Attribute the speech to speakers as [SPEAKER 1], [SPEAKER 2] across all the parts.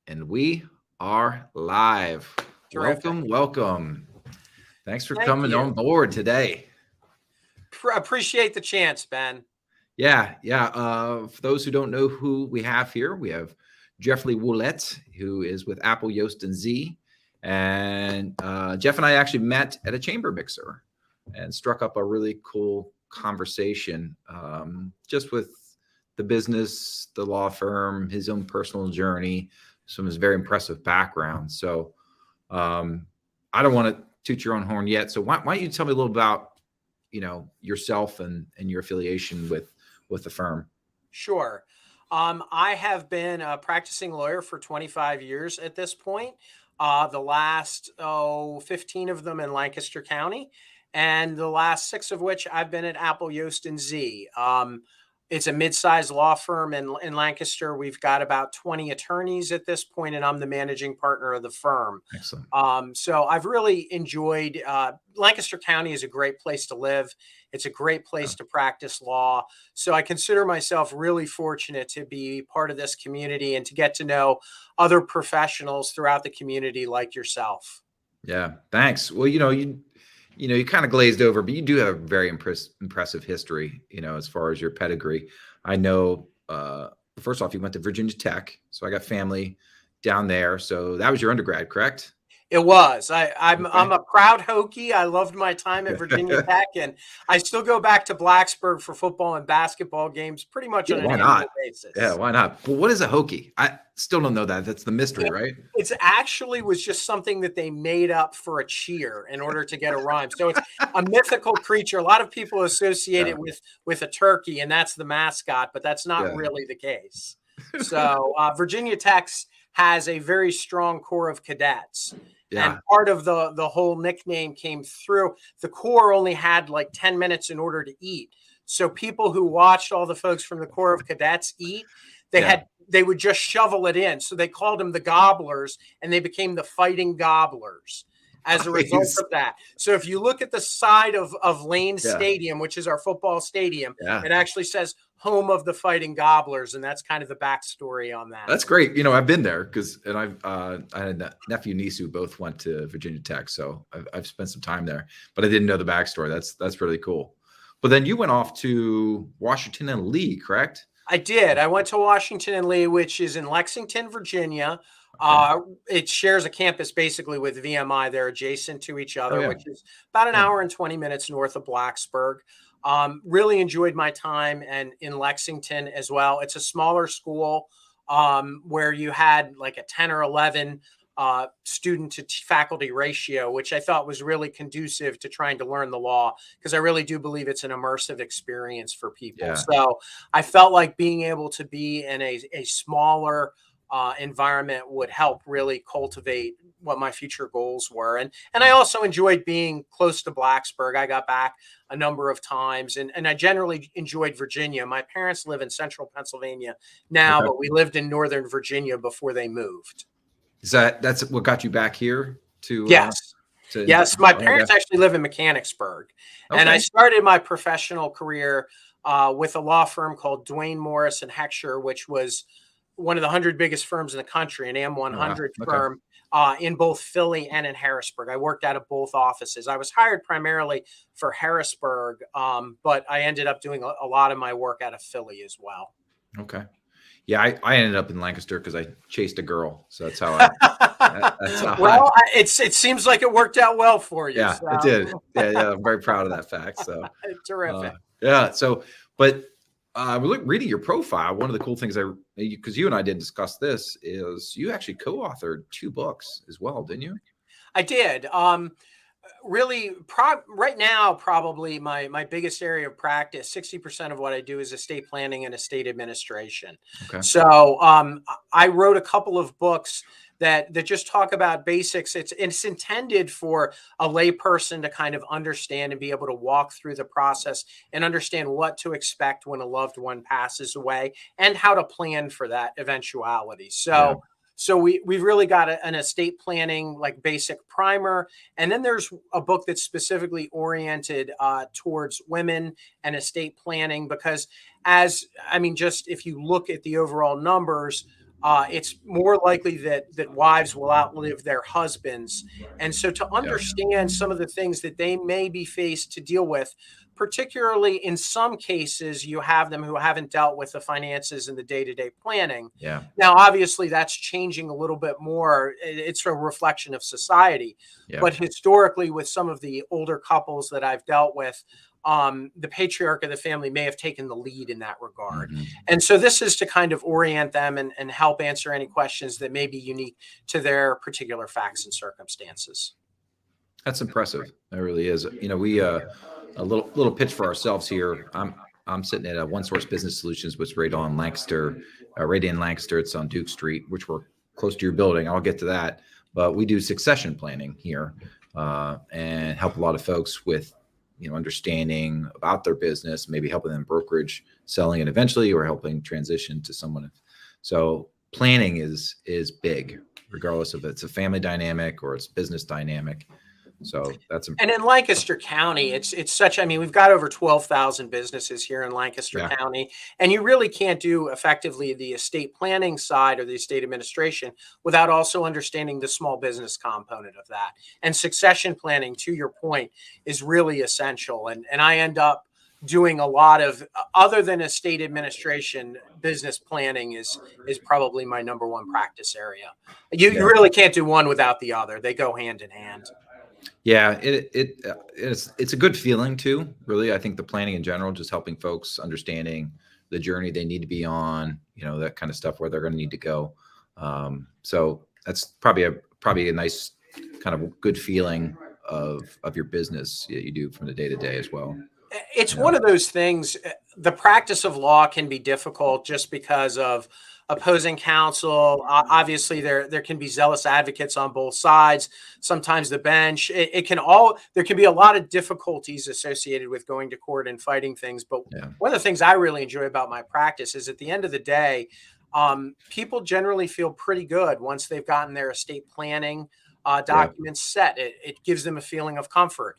[SPEAKER 1] And we are live.
[SPEAKER 2] Terrific.
[SPEAKER 1] Welcome. Thanks for
[SPEAKER 2] Thank
[SPEAKER 1] coming
[SPEAKER 2] you.
[SPEAKER 1] on board today.
[SPEAKER 2] Appreciate the chance, Ben.
[SPEAKER 1] Yeah. For those who don't know who we have here, we have Jeffrey Ouellet, who is with Appel, Yost, and Z. And Jeff and I actually met at a chamber mixer and struck up a really cool conversation just with the business, the law firm, his own personal journey, some of his very impressive background. So I don't want to toot your own horn yet. So why don't you tell me a little about, yourself and your affiliation with the firm?
[SPEAKER 2] Sure. I have been a practicing lawyer for 25 years at this point. The last 15 of them in Lancaster County, and the last 6 of which I've been at Appel, Yost, and Z. It's a mid-sized law firm in Lancaster. We've got about 20 attorneys at this point, and I'm the managing partner of the firm.
[SPEAKER 1] Excellent.
[SPEAKER 2] So I've really enjoyed Lancaster County is a great place to live. It's a great place to practice law. So I consider myself really fortunate to be part of this community and to get to know other professionals throughout the community like yourself.
[SPEAKER 1] Yeah, thanks. Well, you kind of glazed over, but you do have a very impressive history, as far as your pedigree. I know, first off, you went to Virginia Tech, so I got family down there. So that was your undergrad, correct?
[SPEAKER 2] It was. I'm a proud Hokie. I loved my time at Virginia Tech, and I still go back to Blacksburg for football and basketball games pretty much on an annual basis.
[SPEAKER 1] Yeah, why not? But what is a Hokie? I still don't know that. That's the mystery, right?
[SPEAKER 2] It's actually was just something that they made up for a cheer in order to get a rhyme. So it's a mythical creature. A lot of people associate it with a turkey, and that's the mascot, but that's not really the case. So Virginia Tech has a very strong core of cadets. Yeah. And part of the whole nickname came through. The Corps only had like 10 minutes in order to eat. So people who watched all the folks from the Corps of Cadets eat, they would just shovel it in. So they called them the Gobblers, and they became the Fighting Gobblers as a result of that. So if you look at the side of Lane Stadium, which is our football stadium, it actually says home of the Fighting Gobblers, and that's kind of the backstory on that.
[SPEAKER 1] That's great. I've been there and I had a nephew and niece who both went to Virginia Tech, so I've spent some time there, but I didn't know the backstory. That's really cool. But then you went off to Washington and Lee, correct?
[SPEAKER 2] I did. I went to Washington and Lee, which is in Lexington, Virginia. It shares a campus basically with VMI. They're adjacent to each other, which is about an hour and 20 minutes north of Blacksburg. Really enjoyed my time in Lexington as well. It's a smaller school where you had like a 10 or 11 student to faculty ratio, which I thought was really conducive to trying to learn the law, because I really do believe it's an immersive experience for people. Yeah. So I felt like being able to be in a smaller environment would help really cultivate what my future goals were. And I also enjoyed being close to Blacksburg. I got back a number of times, and I generally enjoyed Virginia. My parents live in central Pennsylvania now, but we lived in northern Virginia before they moved.
[SPEAKER 1] That's what got you back here to?
[SPEAKER 2] Yes. Yes. My parents actually live in Mechanicsburg. And I started my professional career with a law firm called Duane Morris and Heckscher, which was one of the 100 biggest firms in the country, an AM 100 firm in both Philly and in Harrisburg. I worked out of both offices. I was hired primarily for Harrisburg, but I ended up doing a lot of my work out of Philly as well.
[SPEAKER 1] Okay. Yeah, I ended up in Lancaster because I chased a girl. So that's how
[SPEAKER 2] it seems like it worked out well for you.
[SPEAKER 1] Yeah, so. It did. Yeah, I'm very proud of that fact. So
[SPEAKER 2] terrific.
[SPEAKER 1] But reading your profile, one of the cool things because you and I did discuss this, is you actually co-authored 2 books as well, didn't you?
[SPEAKER 2] I did. Really, right now, probably my biggest area of practice, 60% of what I do is estate planning and estate administration. Okay. So I wrote a couple of books that just talk about basics. It's intended for a layperson to kind of understand and be able to walk through the process and understand what to expect when a loved one passes away and how to plan for that eventuality. So we've really got an estate planning, like basic primer. And then there's a book that's specifically oriented towards women and estate planning, because just if you look at the overall numbers, it's more likely that wives will outlive their husbands. And so to understand some of the things that they may be faced to deal with, particularly in some cases, you have them who haven't dealt with the finances and the day-to-day planning.
[SPEAKER 1] Yeah.
[SPEAKER 2] Now, obviously, that's changing a little bit more. It's a reflection of society.
[SPEAKER 1] Yeah.
[SPEAKER 2] But historically, with some of the older couples that I've dealt with, the patriarch of the family may have taken the lead in that regard.
[SPEAKER 1] Mm-hmm.
[SPEAKER 2] And so this is to kind of orient them and help answer any questions that may be unique to their particular facts and circumstances.
[SPEAKER 1] That's impressive. That really is. You know, we a little pitch for ourselves here. I'm sitting at One Source Business Solutions, which is right on Lancaster, right in Lancaster. It's on Duke Street, which we're close to your building. I'll get to that. But we do succession planning here and help a lot of folks with, you know, understanding about their business, maybe helping them brokerage, selling it eventually, or helping transition to someone. So planning is big, regardless of it's a family dynamic or it's business dynamic. So that's
[SPEAKER 2] and in Lancaster County, it's such. I mean, we've got over 12,000 businesses here in Lancaster County, and you really can't do effectively the estate planning side or the estate administration without also understanding the small business component of that. And succession planning, to your point, is really essential. And I end up doing a lot of, other than estate administration, business planning is probably my number one practice area. You really can't do one without the other; they go hand in hand.
[SPEAKER 1] Yeah, it's a good feeling too, really. I think the planning in general, just helping folks understanding the journey they need to be on, you know, that kind of stuff, where they're going to need to go. So that's probably a nice kind of good feeling of your business that you do from the day to day as well.
[SPEAKER 2] It's one of those things. The practice of law can be difficult just because of opposing counsel. Obviously, there can be zealous advocates on both sides. Sometimes the bench. There can be a lot of difficulties associated with going to court and fighting things. But one of the things I really enjoy about my practice is, at the end of the day, people generally feel pretty good once they've gotten their estate planning documents set. It gives them a feeling of comfort.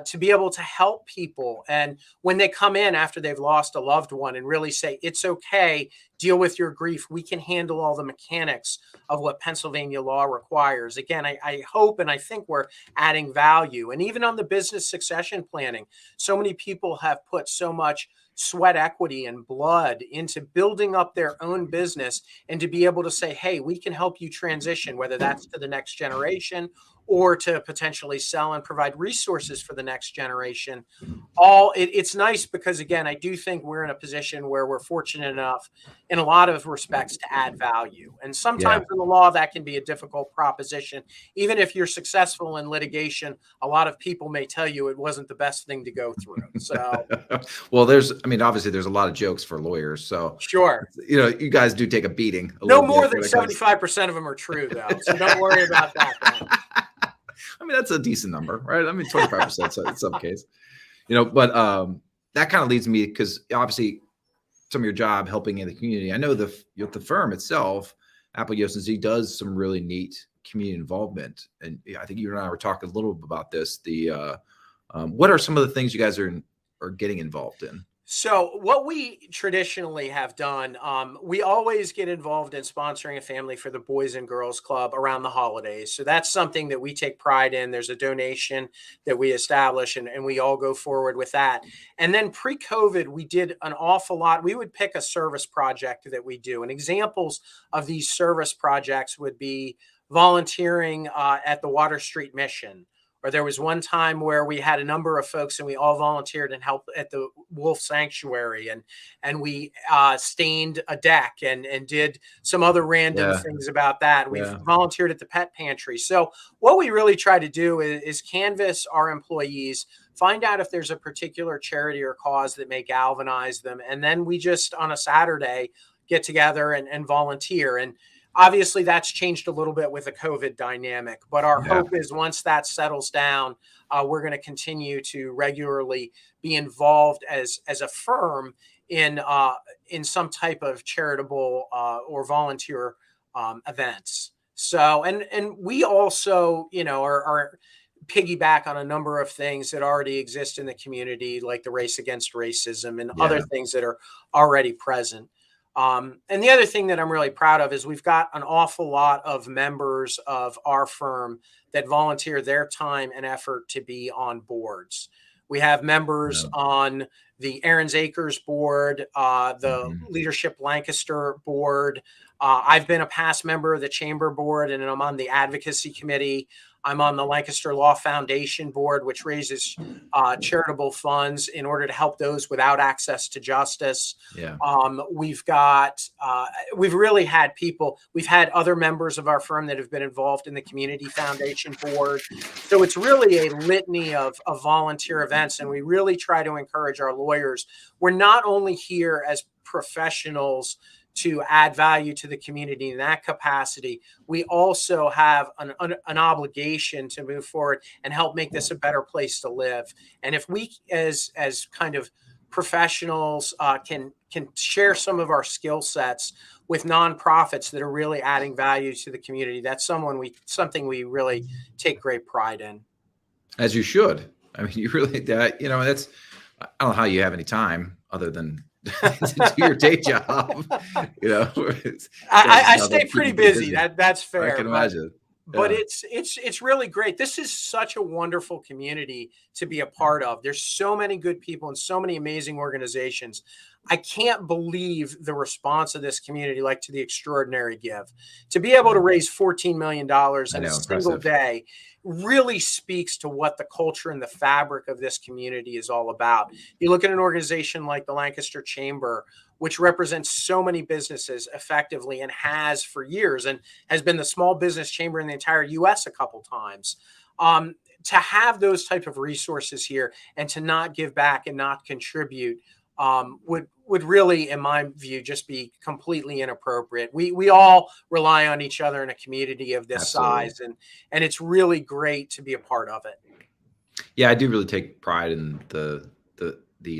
[SPEAKER 2] To be able to help people. And when they come in after they've lost a loved one and really say, it's okay, deal with your grief. We can handle all the mechanics of what Pennsylvania law requires. Again, I hope and I think we're adding value. And even on the business succession planning, so many people have put so much sweat equity and blood into building up their own business, and to be able to say, hey, we can help you transition, whether that's to the next generation or to potentially sell and provide resources for the next generation. It's nice because, again, I do think we're in a position where we're fortunate enough in a lot of respects to add value. And sometimes in the law, that can be a difficult proposition. Even if you're successful in litigation, a lot of people may tell you it wasn't the best thing to go through. So,
[SPEAKER 1] well, obviously there's a lot of jokes for lawyers. So
[SPEAKER 2] sure,
[SPEAKER 1] you know, you guys do take a beating.
[SPEAKER 2] No more than 75% of them are true, though. So don't worry about that.
[SPEAKER 1] I mean, that's a decent number, right? I mean, 25% in some case, you know, but that kind of leads me, because obviously some of your job helping in the community. I know the firm itself, Appel, Yost and Z, does some really neat community involvement. And I think you and I were talking a little bit about this. What are some of the things you guys are getting involved in?
[SPEAKER 2] So what we traditionally have done, we always get involved in sponsoring a family for the Boys and Girls Club around the holidays. So that's something that we take pride in. There's a donation that we establish, and we all go forward with that. And then pre-COVID, we did an awful lot. We would pick a service project that we do. And examples of these service projects would be volunteering at the Water Street Mission. Or there was one time where we had a number of folks and we all volunteered and helped at the Wolf Sanctuary, and we stained a deck and did some other random things about that. We've volunteered at the Pet Pantry. So what we really try to do is canvass our employees, find out if there's a particular charity or cause that may galvanize them. And then we just, on a Saturday, get together and volunteer. And obviously, that's changed a little bit with the COVID dynamic, but our hope is once that settles down, we're going to continue to regularly be involved as a firm in some type of charitable or volunteer events. So, and we also, you know, are piggyback on a number of things that already exist in the community, like the Race Against Racism and other things that are already present. And the other thing that I'm really proud of is we've got an awful lot of members of our firm that volunteer their time and effort to be on boards. We have members on the Aaron's Acres board, the Leadership Lancaster board. I've been a past member of the Chamber board, and I'm on the Advocacy Committee. I'm on the Lancaster Law Foundation board, which raises charitable funds in order to help those without access to justice.
[SPEAKER 1] Yeah.
[SPEAKER 2] We've really had people, we've had other members of our firm that have been involved in the Community Foundation board. So it's really a litany of volunteer events, and we really try to encourage our lawyers. We're not only here as professionals to add value to the community in that capacity, we also have an obligation to move forward and help make this a better place to live. And if we, as kind of professionals, can share some of our skill sets with nonprofits that are really adding value to the community, that's something we really take great pride in.
[SPEAKER 1] As you should. I mean, you really, that's, I don't know how you have any time other than to do your day job.
[SPEAKER 2] I stay pretty busy. That's fair.
[SPEAKER 1] I can imagine.
[SPEAKER 2] But it's really great. This is such a wonderful community to be a part of. There's so many good people and so many amazing organizations. I can't believe the response of this community, like to the Extraordinary Give. To be able to raise $14 million in a single day really speaks to what the culture and the fabric of this community is all about. You look at an organization like the Lancaster Chamber, which represents so many businesses effectively and has for years, and has been the small business chamber in the entire U.S. a couple times. To have those type of resources here and to not give back and not contribute would really, in my view, just be completely inappropriate. We all rely on each other in a community of this size, and it's really great to be a part of it.
[SPEAKER 1] Yeah, I do really take pride in the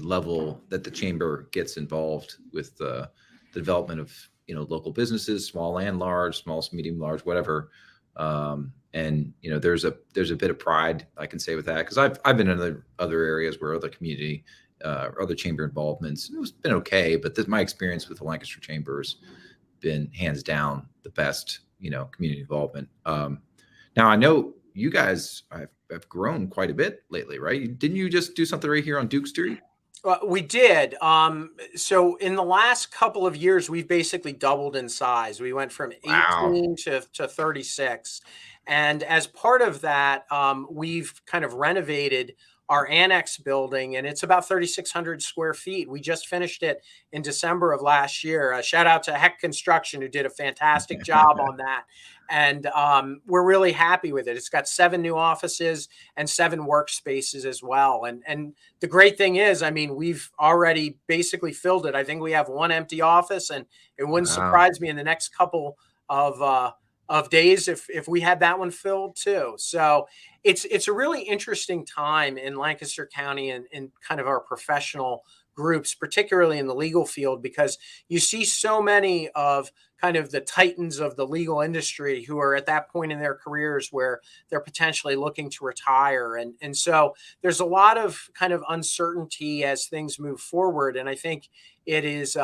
[SPEAKER 1] level that the chamber gets involved with the development of local businesses, small and large, small, medium, large, whatever. And there's a bit of pride I can say with that, because I've been in other areas where other community other chamber involvements, it's been okay, but my experience with the Lancaster Chamber has been hands down the best community involvement. Now I know you guys have grown quite a bit lately, right? Didn't you just do something right here on Duke Street?
[SPEAKER 2] We did. So in the last couple of years, we've basically doubled in size. We went from 18 to 36. And as part of that, we've kind of renovated our annex building, and it's about 3,600 square feet. We just finished it in December of last year. Shout out to Heck Construction, who did a fantastic job on that. And we're really happy with it. It's got 7 new offices and 7 workspaces as well. And the great thing is, I mean, we've already basically filled it. I think we have 1 empty office, and it wouldn't surprise me in the next couple of days if we had that one filled too. So it's a really interesting time in Lancaster County and in kind of our professional groups, particularly in the legal field, because you see so many of kind of the titans of the legal industry who are at that point in their careers where they're potentially looking to retire. And so there's a lot of kind of uncertainty as things move forward. And I think it is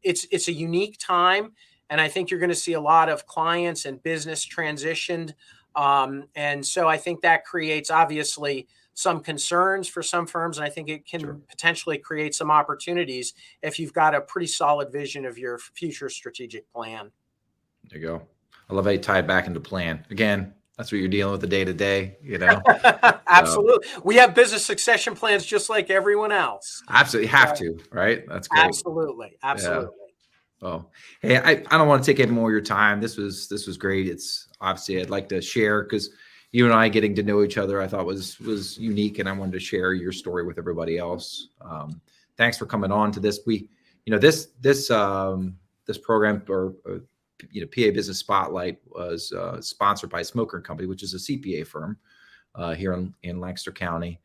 [SPEAKER 2] it's a unique time. And I think you're going to see a lot of clients and business transitioned. And so I think that creates obviously some concerns for some firms. And I think it can potentially create some opportunities if you've got a pretty solid vision of your future strategic plan.
[SPEAKER 1] There you go. I love how you tie it back into plan. Again, that's what you're dealing with the day to day,
[SPEAKER 2] Absolutely. We have business succession plans just like everyone else.
[SPEAKER 1] Absolutely. Have to, right? That's great.
[SPEAKER 2] Absolutely. Absolutely.
[SPEAKER 1] Yeah. Oh, hey, I don't want to take any more of your time. This was great. It's obviously I'd like to share, because you and I getting to know each other, I thought was unique, and I wanted to share your story with everybody else. Thanks for coming on to this. This program, or PA Business Spotlight, was sponsored by Smoker & Company, which is a CPA firm here in Lancaster County,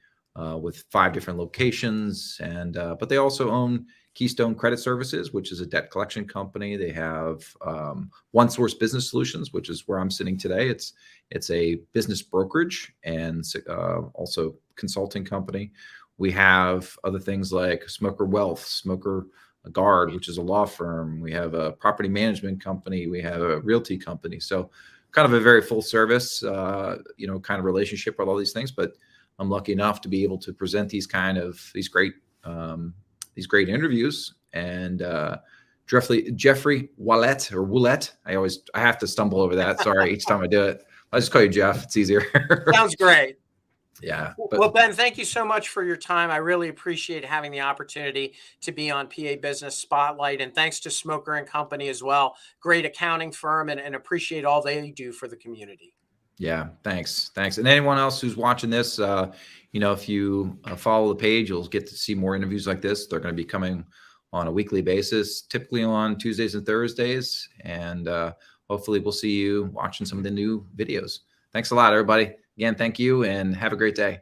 [SPEAKER 1] with 5 different locations, and but they also own Keystone Credit Services, which is a debt collection company. They have One Source Business Solutions, which is where I'm sitting today. It's a business brokerage and also consulting company. We have other things like Smoker Wealth, Smoker Guard, which is a law firm. We have a property management company. We have a realty company. So kind of a very full service, kind of relationship with all these things. But I'm lucky enough to be able to present these great interviews. And Jeffrey Ouellet. I have to stumble over that. Sorry, each time I do it. I'll just call you Jeff. It's easier.
[SPEAKER 2] Sounds great.
[SPEAKER 1] Yeah.
[SPEAKER 2] Well, Ben, thank you so much for your time. I really appreciate having the opportunity to be on PA Business Spotlight. And thanks to Smoker and Company as well. Great accounting firm, and appreciate all they do for the community.
[SPEAKER 1] Yeah, thanks. And anyone else who's watching this, if you follow the page, you'll get to see more interviews like this. They're going to be coming on a weekly basis, typically on Tuesdays and Thursdays. And hopefully we'll see you watching some of the new videos. Thanks a lot, everybody. Again, thank you and have a great day.